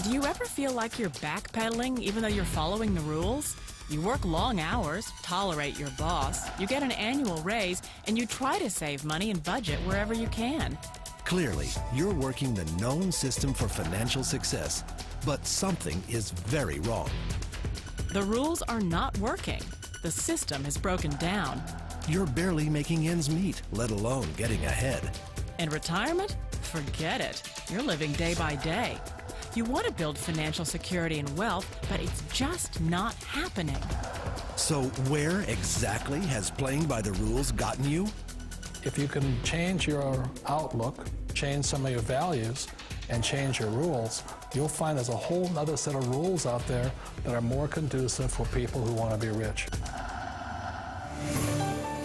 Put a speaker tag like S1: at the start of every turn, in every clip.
S1: Do you ever feel like you're backpedaling even though you're following the rules? You work long hours, tolerate your boss, you get an annual raise, and you try to save money and budget wherever you can.
S2: Clearly, you're working the known system for financial success, but something is very wrong.
S1: The rules are not working. The system has broken down.
S2: You're barely making ends meet, let alone getting ahead.
S1: And retirement? Forget it. You're living day by day. You want to build financial security and wealth, but it's just not happening.
S2: So where exactly has playing by the rules gotten you?
S3: If you can change your outlook, change some of your values, and change your rules, you'll find there's a whole other set of rules out there that are more conducive for people who want to be rich.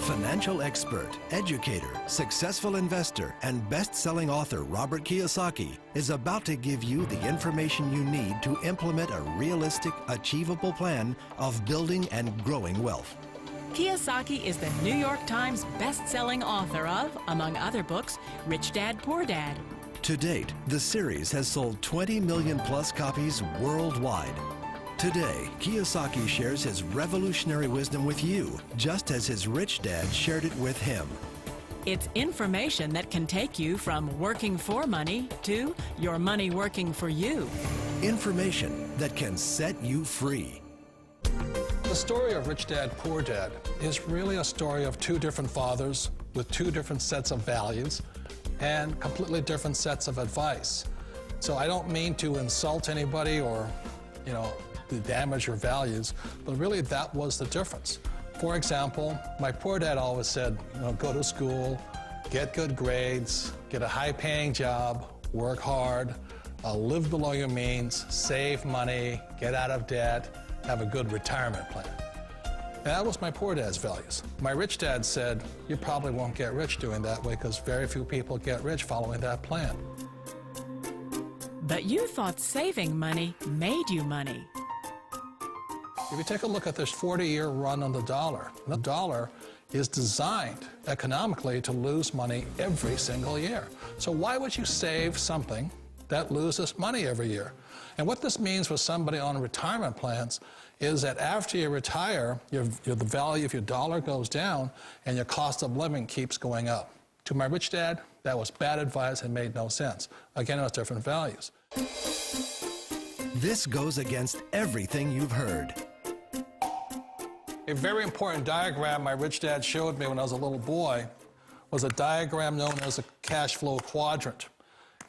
S2: Financial expert, educator, successful investor, and best-selling author Robert Kiyosaki is about to give you the information you need to implement a realistic, achievable plan of building and growing wealth.
S1: Kiyosaki is the New York Times best-selling author of, among other books, Rich Dad, Poor Dad.
S2: To date, the series has sold 20 million plus copies worldwide. Today, Kiyosaki shares his revolutionary wisdom with you, just as his rich dad shared it with him.
S1: It's information that can take you from working for money to your money working for you.
S2: Information that can set you free.
S3: The story of Rich Dad, Poor Dad is really a story of two different fathers with two different sets of values and completely different sets of advice. So I don't mean to insult anybody or, to damage your values, but really that was the difference. For example, my poor dad always said, go to school, get good grades, get a high-paying job, work hard, live below your means, save money, get out of debt, have a good retirement plan. And that was my poor dad's values. My rich dad said, you probably won't get rich doing that way because very few people get rich following that plan.
S1: But you thought saving money made you money.
S3: If you take a look at this 40-year run on the dollar is designed economically to lose money every single year. So why would you save something that loses money every year? And what this means for somebody on retirement plans is that after you retire, the value of your dollar goes down and your cost of living keeps going up. To my rich dad, that was bad advice and made no sense. Again, it was different values.
S2: This goes against everything you've heard.
S3: A very important diagram my rich dad showed me when I was a little boy was a diagram known as a cash flow quadrant.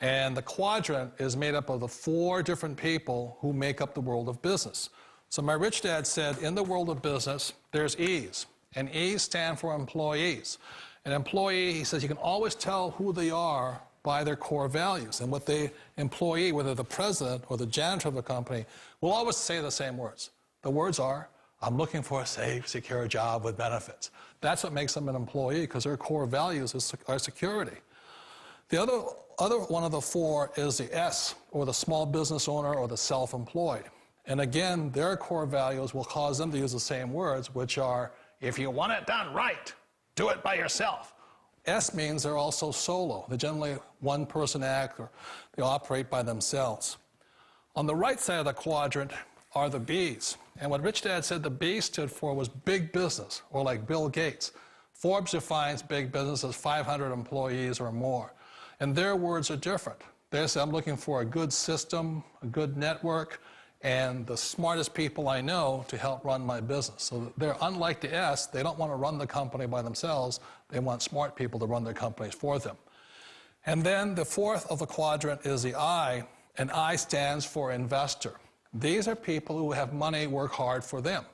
S3: And the quadrant is made up of the four different people who make up the world of business. So my rich dad said, in the world of business, there's E's. And E's stand for employees. An employee, he says, you can always tell who they are by their core values. And what the employee, whether the president or the janitor of the company, will always say the same words. The words are, I'm looking for a safe, secure job with benefits. That's what makes them an employee, because their core values are security. The other one of the four is the S, or the small business owner or the self-employed. And again, their core values will cause them to use the same words, which are, if you want it done right, do it by yourself. S means they're also solo. They're generally one-person act, or they operate by themselves. On the right side of the quadrant are the B's. And what Rich Dad said the B stood for was big business, or like Bill Gates. Forbes defines big business as 500 employees or more. And their words are different. They say, I'm looking for a good system, a good network, and the smartest people I know to help run my business. So they're unlike the S. They don't want to run the company by themselves. They want smart people to run their companies for them. And then the fourth of the quadrant is the I, and I stands for investor. These are people who have money work hard for them.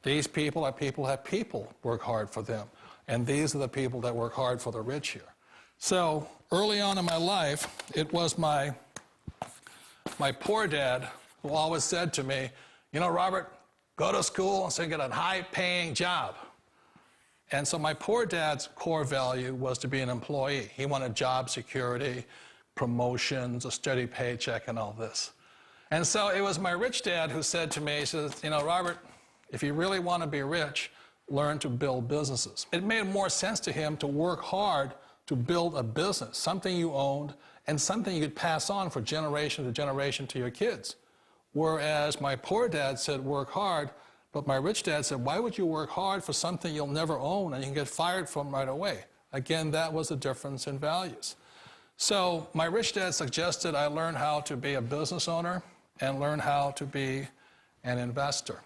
S3: These people are people who have people work hard for them. And these are the people that work hard for the rich here. So early on in my life, it was my poor dad who always said to me, Robert, go to school and so get a high-paying job. And so my poor dad's core value was to be an employee. He wanted job security, promotions, a steady paycheck, and all this. And so it was my rich dad who said to me, he says, Robert, if you really want to be rich, learn to build businesses. It made more sense to him to work hard to build a business, something you owned and something you could pass on for generation to generation to your kids. Whereas my poor dad said, work hard, but my rich dad said, why would you work hard for something you'll never own and you can get fired from right away? Again, that was a difference in values. So my rich dad suggested I learn how to be a business owner and learn how to be an investor.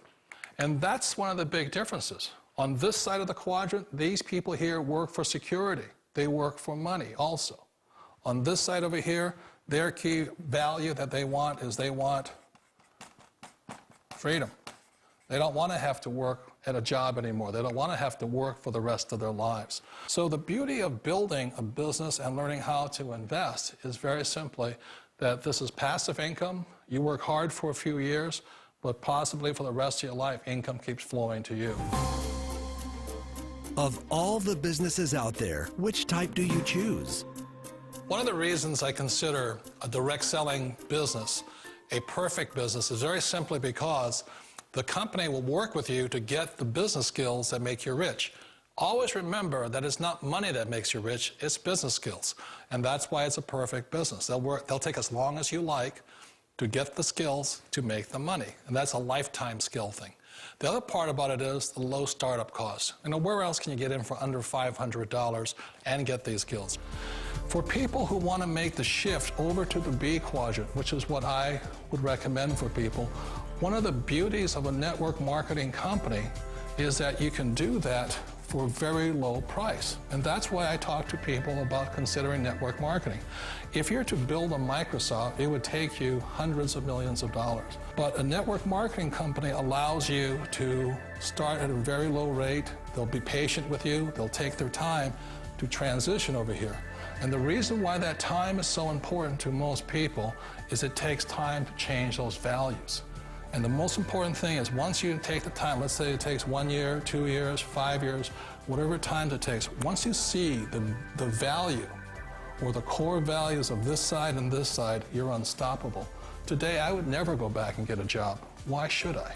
S3: And that's one of the big differences. On this side of the quadrant, these people here work for security. They work for money also. On this side over here, their key value that they want is they want freedom. They don't want to have to work at a job anymore. They don't want to have to work for the rest of their lives. So the beauty of building a business and learning how to invest is very simply that this is passive income. You work hard for a few years, but possibly for the rest of your life, income keeps flowing to you.
S2: Of all the businesses out there, which type do you choose?
S3: One of the reasons I consider a direct selling business a perfect business is very simply because the company will work with you to get the business skills that make you rich. Always remember that it's not money that makes you rich, it's business skills. And that's why it's a perfect business. They'll take as long as you like to get the skills to make the money. And that's a lifetime skill thing. The other part about it is the low startup cost. You know, where else can you get in for under $500 and get these skills? For people who want to make the shift over to the B quadrant, which is what I would recommend for people, one of the beauties of a network marketing company is that you can do that for a very low price. And that's why I talk to people about considering network marketing. If you're to build a Microsoft, it would take you hundreds of millions of dollars. But a network marketing company allows you to start at a very low rate. They'll be patient with you. They'll take their time to transition over here. And the reason why that time is so important to most people is it takes time to change those values. And the most important thing is once you take the time, let's say it takes 1 year, 2 years, 5 years, whatever time it takes, once you see the value or the core values of this side and this side, you're unstoppable. Today, I would never go back and get a job. Why should I?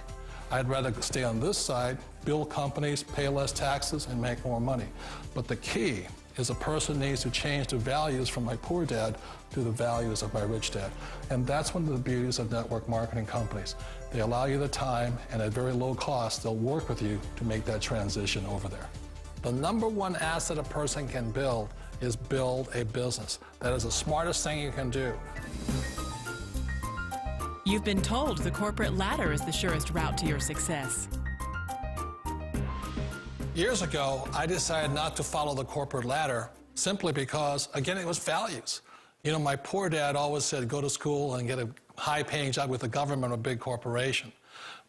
S3: I'd rather stay on this side, build companies, pay less taxes, and make more money. But the key is a person needs to change the values from my poor dad to the values of my rich dad. And that's one of the beauties of network marketing companies. They allow you the time, and at very low cost, they'll work with you to make that transition over there. The number one asset a person can build is build a business. That is the smartest thing you can do.
S1: You've been told the corporate ladder is the surest route to your success.
S3: Years ago, I decided not to follow the corporate ladder simply because, again, it was values. You know, my poor dad always said, go to school and get a high-paying job with the government or a big corporation.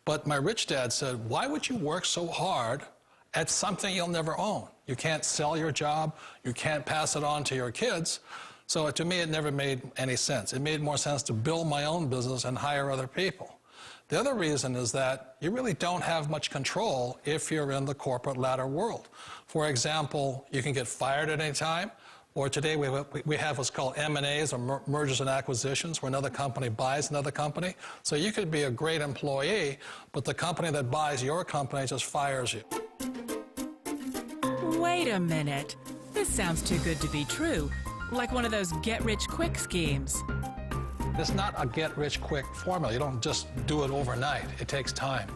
S3: But my rich dad said, why would you work so hard at something you'll never own? You can't sell your job. You can't pass it on to your kids. So to me, it never made any sense. It made more sense to build my own business and hire other people. The other reason is that you really don't have much control if you're in the corporate ladder world. For example, you can get fired at any time, or today we have what's called M&As, or mergers and acquisitions, where another company buys another company. So you could be a great employee, but the company that buys your company just fires you.
S1: Wait a minute. This sounds too good to be true. Like one of those get-rich-quick schemes.
S3: It's not a get-rich-quick formula. You don't just do it overnight. It takes time.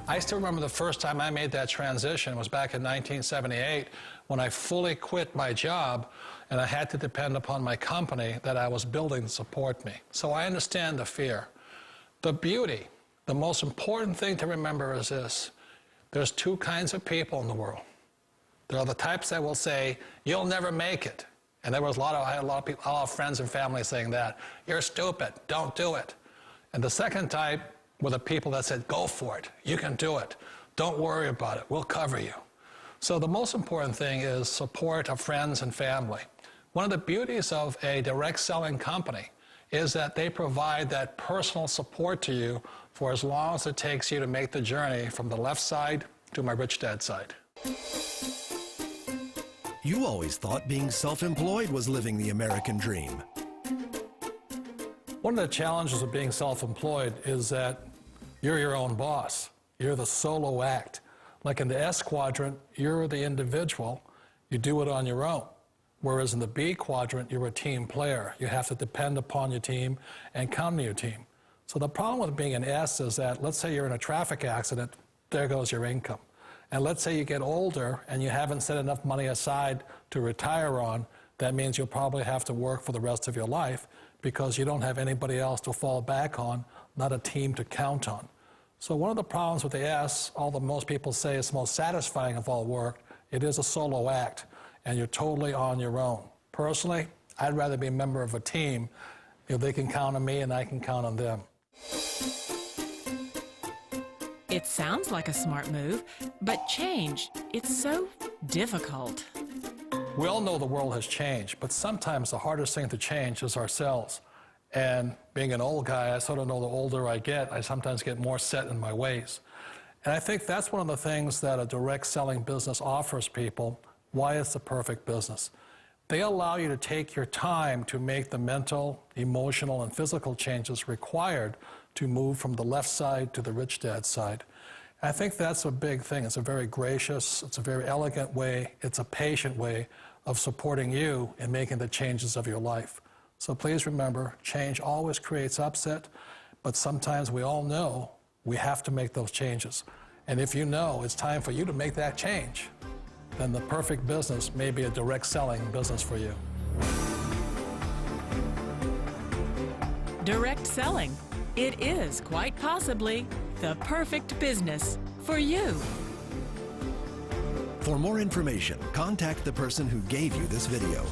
S3: I still remember the first time I made that transition was back in 1978 when I fully quit my job and I had to depend upon my company that I was building to support me. So I understand the fear. The beauty, the most important thing to remember is this. There's two kinds of people in the world. There are the types that will say, you'll never make it. And I had a lot of people, a lot of friends and family saying that. You're stupid, don't do it. And the second type were the people that said, go for it, you can do it. Don't worry about it, we'll cover you. So the most important thing is support of friends and family. One of the beauties of a direct selling company is that they provide that personal support to you for as long as it takes you to make the journey from the left side to my rich dad side.
S2: You always thought being self-employed was living the American dream.
S3: One of the challenges of being self-employed is that you're your own boss. You're the solo act. Like in the S quadrant, you're the individual. You do it on your own. Whereas in the B quadrant, you're a team player. You have to depend upon your team and count on your team. So the problem with being an S is that, let's say you're in a traffic accident, there goes your income. And let's say you get older and you haven't set enough money aside to retire on, that means you'll probably have to work for the rest of your life because you don't have anybody else to fall back on, not a team to count on. So one of the problems with the S, although most people say it's the most satisfying of all work, it is a solo act, and you're totally on your own. Personally, I'd rather be a member of a team. They can count on me and I can count on them.
S1: It sounds like a smart move, but change, it's so difficult.
S3: We all know the world has changed, but sometimes the hardest thing to change is ourselves. And being an old guy, I sort of know the older I get, I sometimes get more set in my ways. And I think that's one of the things that a direct selling business offers people, why it's the perfect business. They allow you to take your time to make the mental, emotional, and physical changes required to move from the left side to the rich dad side. I think that's a big thing. It's a very gracious, it's a very elegant way, it's a patient way of supporting you in making the changes of your life. So please remember, change always creates upset, but sometimes we all know we have to make those changes. And if you know it's time for you to make that change, then the perfect business may be a direct selling business for you.
S1: Direct selling. It is quite possibly the perfect business for you.
S2: For more information, contact the person who gave you this video.